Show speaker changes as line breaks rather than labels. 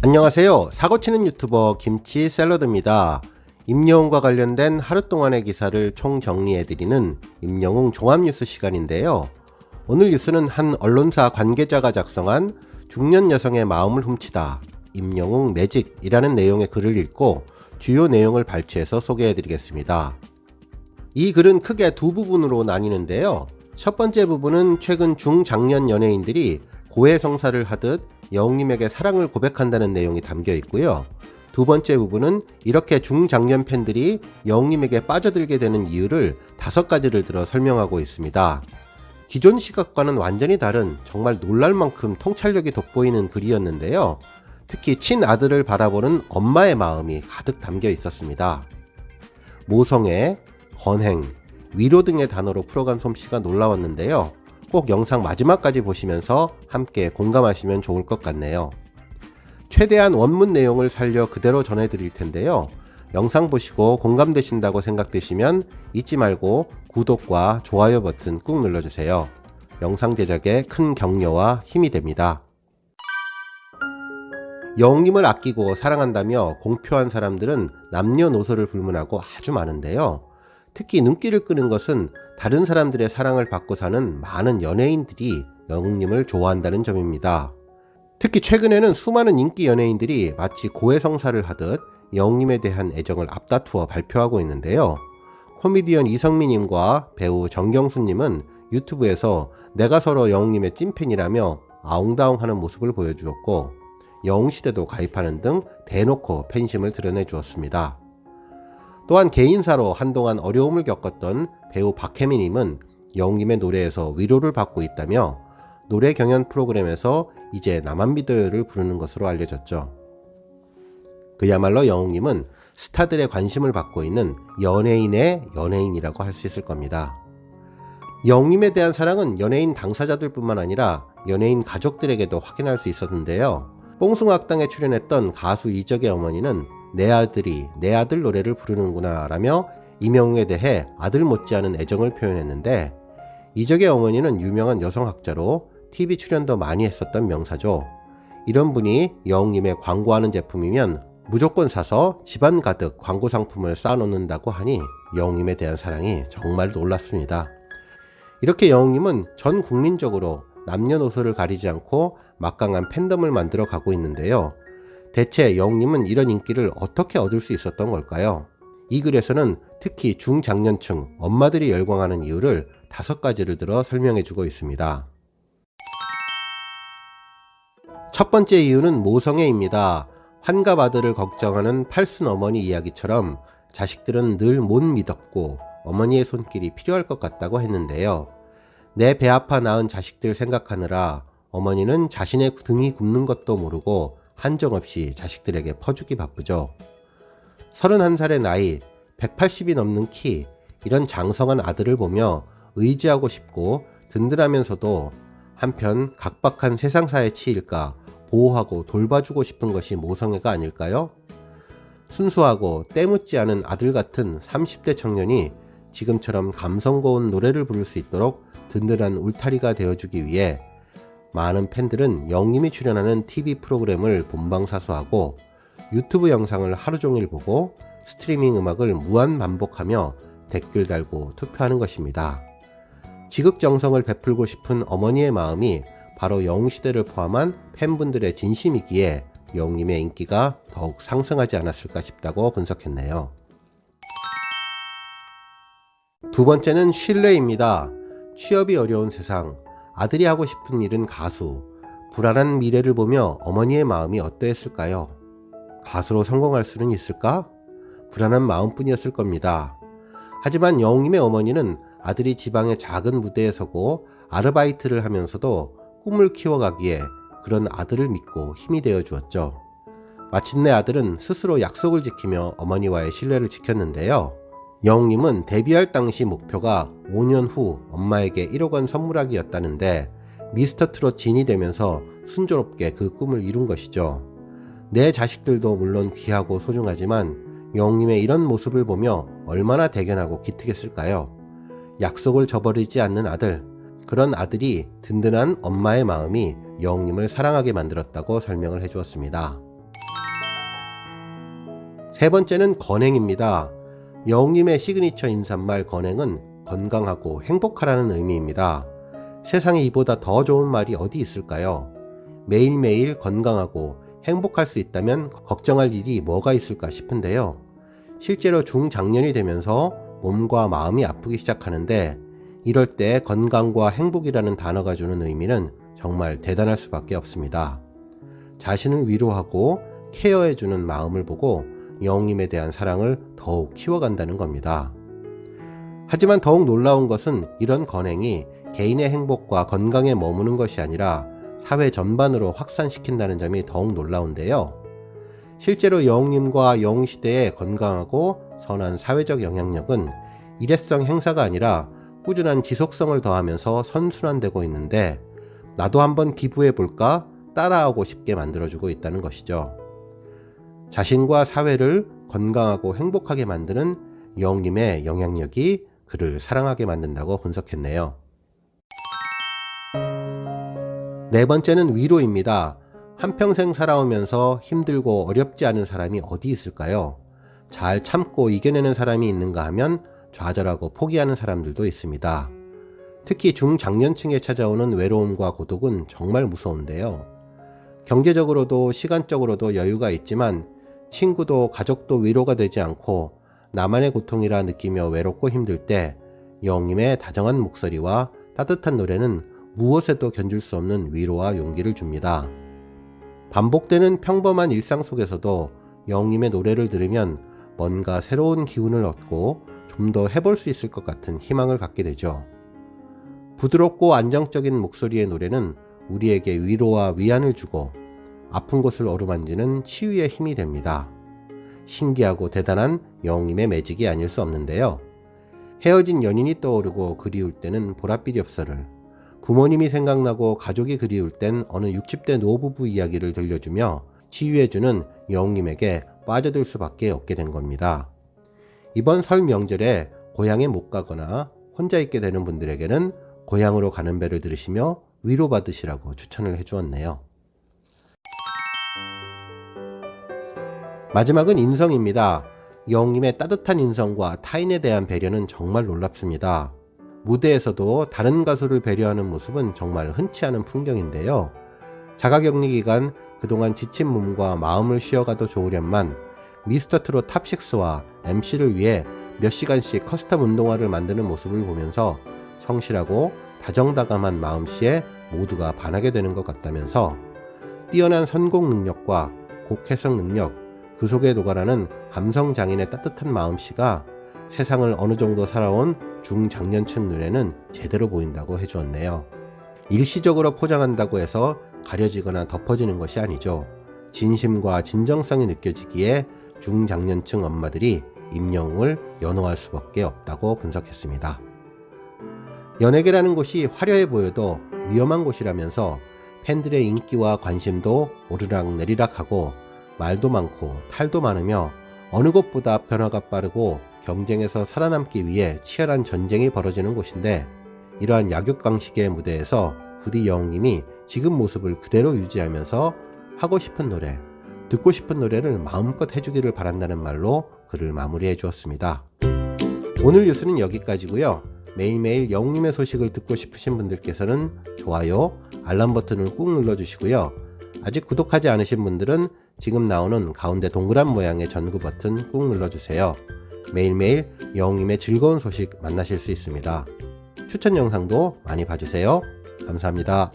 안녕하세요. 사고치는 유튜버 김치 샐러드입니다. 임영웅과 관련된 하루 동안의 기사를 총정리해드리는 임영웅 종합뉴스 시간인데요. 오늘 뉴스는 한 언론사 관계자가 작성한 중년 여성의 마음을 훔치다 임영웅 매직이라는 내용의 글을 읽고 주요 내용을 발췌해서 소개해드리겠습니다. 이 글은 크게 두 부분으로 나뉘는데요. 첫 번째 부분은 최근 중장년 연예인들이 고해성사를 하듯 영웅님에게 사랑을 고백한다는 내용이 담겨 있고요. 두 번째 부분은 이렇게 중장년 팬들이 영웅님에게 빠져들게 되는 이유를 5가지를 들어 설명하고 있습니다. 기존 시각과는 완전히 다른 정말 놀랄 만큼 통찰력이 돋보이는 글이었는데요. 특히 친아들을 바라보는 엄마의 마음이 가득 담겨 있었습니다. 모성애, 건행, 위로 등의 단어로 풀어간 솜씨가 놀라웠는데요. 꼭 영상 마지막까지 보시면서 함께 공감하시면 좋을 것 같네요. 최대한 원문 내용을 살려 그대로 전해드릴 텐데요. 영상 보시고 공감되신다고 생각되시면 잊지 말고 구독과 좋아요 버튼 꾹 눌러주세요. 영상 제작에 큰 격려와 힘이 됩니다. 영웅님을 아끼고 사랑한다며 공표한 사람들은 남녀노소를 불문하고 아주 많은데요. 특히 눈길을 끄는 것은 다른 사람들의 사랑을 받고 사는 많은 연예인들이 영웅님을 좋아한다는 점입니다. 특히 최근에는 수많은 인기 연예인들이 마치 고해성사를 하듯 영웅님에 대한 애정을 앞다투어 발표하고 있는데요. 코미디언 이성민님과 배우 정경수님은 유튜브에서 내가 서로 영웅님의 찐팬이라며 아웅다웅하는 모습을 보여주었고, 영웅시대도 가입하는 등 대놓고 팬심을 드러내 주었습니다. 또한 개인사로 한동안 어려움을 겪었던 배우 박혜민님은 영웅님의 노래에서 위로를 받고 있다며 노래 경연 프로그램에서 이제 나만 믿어요를 부르는 것으로 알려졌죠. 그야말로 영웅님은 스타들의 관심을 받고 있는 연예인의 연예인이라고 할 수 있을 겁니다. 영웅님에 대한 사랑은 연예인 당사자들 뿐만 아니라 연예인 가족들에게도 확인할 수 있었는데요. 뽕숭아학당에 출연했던 가수 이적의 어머니는 내 아들이 내 아들 노래를 부르는구나 라며 임영웅에 대해 아들 못지않은 애정을 표현했는데, 이적의 어머니는 유명한 여성학자로 TV 출연도 많이 했었던 명사죠. 이런 분이 영웅님의 광고하는 제품이면 무조건 사서 집안 가득 광고 상품을 쌓아놓는다고 하니 영웅님에 대한 사랑이 정말 놀랍습니다. 이렇게 영웅님은 전 국민적으로 남녀노소를 가리지 않고 막강한 팬덤을 만들어 가고 있는데요. 대체 영웅님은 이런 인기를 어떻게 얻을 수 있었던 걸까요? 이 글에서는 특히 중장년층 엄마들이 열광하는 이유를 5가지를 들어 설명해 주고 있습니다. 첫 번째 이유는 모성애입니다. 환갑 아들을 걱정하는 팔순 어머니 이야기처럼 자식들은 늘 못 믿었고 어머니의 손길이 필요할 것 같다고 했는데요. 내 배 아파 낳은 자식들 생각하느라 어머니는 자신의 등이 굽는 것도 모르고 한정없이 자식들에게 퍼주기 바쁘죠. 31살의 나이, 180이 넘는 키, 이런 장성한 아들을 보며 의지하고 싶고 든든하면서도 한편 각박한 세상사에 치일까 보호하고 돌봐주고 싶은 것이 모성애가 아닐까요? 순수하고 때묻지 않은 아들 같은 30대 청년이 지금처럼 감성 고운 노래를 부를 수 있도록 든든한 울타리가 되어주기 위해 많은 팬들은 영웅님이 출연하는 TV 프로그램을 본방사수하고 유튜브 영상을 하루 종일 보고 스트리밍 음악을 무한 반복하며 댓글 달고 투표하는 것입니다. 지극정성을 베풀고 싶은 어머니의 마음이 바로 영웅시대를 포함한 팬분들의 진심이기에 영웅님의 인기가 더욱 상승하지 않았을까 싶다고 분석했네요. 두 번째는 신뢰입니다. 취업이 어려운 세상, 아들이 하고 싶은 일은 가수, 불안한 미래를 보며 어머니의 마음이 어떠했을까요? 가수로 성공할 수는 있을까? 불안한 마음뿐이었을 겁니다. 하지만 영웅님의 어머니는 아들이 지방의 작은 무대에 서고 아르바이트를 하면서도 꿈을 키워가기에 그런 아들을 믿고 힘이 되어 주었죠. 마침내 아들은 스스로 약속을 지키며 어머니와의 신뢰를 지켰는데요. 영웅님은 데뷔할 당시 목표가 5년 후 엄마에게 1억 원 선물하기였다는데 미스터트롯 진이 되면서 순조롭게 그 꿈을 이룬 것이죠. 내 자식들도 물론 귀하고 소중하지만 영웅님의 이런 모습을 보며 얼마나 대견하고 기특했을까요? 약속을 저버리지 않는 아들, 그런 아들이 든든한 엄마의 마음이 영웅님을 사랑하게 만들었다고 설명을 해주었습니다. 세 번째는 건행입니다. 영웅님의 시그니처 인사말 건행은 건강하고 행복하라는 의미입니다. 세상에 이보다 더 좋은 말이 어디 있을까요? 매일매일 건강하고 행복할 수 있다면 걱정할 일이 뭐가 있을까 싶은데요. 실제로 중장년이 되면서 몸과 마음이 아프기 시작하는데 이럴 때 건강과 행복이라는 단어가 주는 의미는 정말 대단할 수밖에 없습니다. 자신을 위로하고 케어해주는 마음을 보고 영웅님에 대한 사랑을 더욱 키워간다는 겁니다. 하지만 더욱 놀라운 것은 이런 건행이 개인의 행복과 건강에 머무는 것이 아니라 사회 전반으로 확산시킨다는 점이 더욱 놀라운데요. 실제로 영웅님과 영웅시대의 건강하고 선한 사회적 영향력은 일회성 행사가 아니라 꾸준한 지속성을 더하면서 선순환되고 있는데 나도 한번 기부해볼까 따라하고 싶게 만들어주고 있다는 것이죠. 자신과 사회를 건강하고 행복하게 만드는 영웅님의 영향력이 그를 사랑하게 만든다고 분석했네요. 네 번째는 위로입니다. 한평생 살아오면서 힘들고 어렵지 않은 사람이 어디 있을까요? 잘 참고 이겨내는 사람이 있는가 하면 좌절하고 포기하는 사람들도 있습니다. 특히 중장년층에 찾아오는 외로움과 고독은 정말 무서운데요. 경제적으로도 시간적으로도 여유가 있지만 친구도 가족도 위로가 되지 않고 나만의 고통이라 느끼며 외롭고 힘들 때 영웅님의 다정한 목소리와 따뜻한 노래는 무엇에도 견줄 수 없는 위로와 용기를 줍니다. 반복되는 평범한 일상 속에서도 영웅님의 노래를 들으면 뭔가 새로운 기운을 얻고 좀 더 해볼 수 있을 것 같은 희망을 갖게 되죠. 부드럽고 안정적인 목소리의 노래는 우리에게 위로와 위안을 주고 아픈 곳을 어루만지는 치유의 힘이 됩니다. 신기하고 대단한 영웅님의 매직이 아닐 수 없는데요. 헤어진 연인이 떠오르고 그리울 때는 보랏빛 엽서를, 부모님이 생각나고 가족이 그리울 땐 어느 60대 노부부 이야기를 들려주며 치유해주는 영웅님에게 빠져들 수밖에 없게 된 겁니다. 이번 설 명절에 고향에 못 가거나 혼자 있게 되는 분들에게는 고향으로 가는 배를 들으시며 위로받으시라고 추천을 해주었네요. 마지막은 인성입니다. 영웅님의 따뜻한 인성과 타인에 대한 배려는 정말 놀랍습니다. 무대에서도 다른 가수를 배려하는 모습은 정말 흔치 않은 풍경인데요. 자가격리 기간 그동안 지친 몸과 마음을 쉬어가도 좋으련만 미스터트롯 탑6와 MC를 위해 몇 시간씩 커스텀 운동화를 만드는 모습을 보면서 성실하고 다정다감한 마음씨에 모두가 반하게 되는 것 같다면서 뛰어난 선곡 능력과 곡 해석 능력, 그 속에 녹아나는 감성 장인의 따뜻한 마음씨가 세상을 어느 정도 살아온 중장년층 눈에는 제대로 보인다고 해주었네요. 일시적으로 포장한다고 해서 가려지거나 덮어지는 것이 아니죠. 진심과 진정성이 느껴지기에 중장년층 엄마들이 임영웅을 연호할 수밖에 없다고 분석했습니다. 연예계라는 곳이 화려해 보여도 위험한 곳이라면서 팬들의 인기와 관심도 오르락내리락하고 말도 많고 탈도 많으며 어느 곳보다 변화가 빠르고 경쟁에서 살아남기 위해 치열한 전쟁이 벌어지는 곳인데 이러한 약육강식의 무대에서 부디 영웅님이 지금 모습을 그대로 유지하면서 하고 싶은 노래, 듣고 싶은 노래를 마음껏 해주기를 바란다는 말로 글을 마무리해 주었습니다. 오늘 뉴스는 여기까지고요. 매일매일 영웅님의 소식을 듣고 싶으신 분들께서는 좋아요, 알람 버튼을 꾹 눌러주시고요. 아직 구독하지 않으신 분들은 지금 나오는 가운데 동그란 모양의 전구 버튼 꾹 눌러주세요. 매일매일 영웅님의 즐거운 소식 만나실 수 있습니다. 추천 영상도 많이 봐주세요. 감사합니다.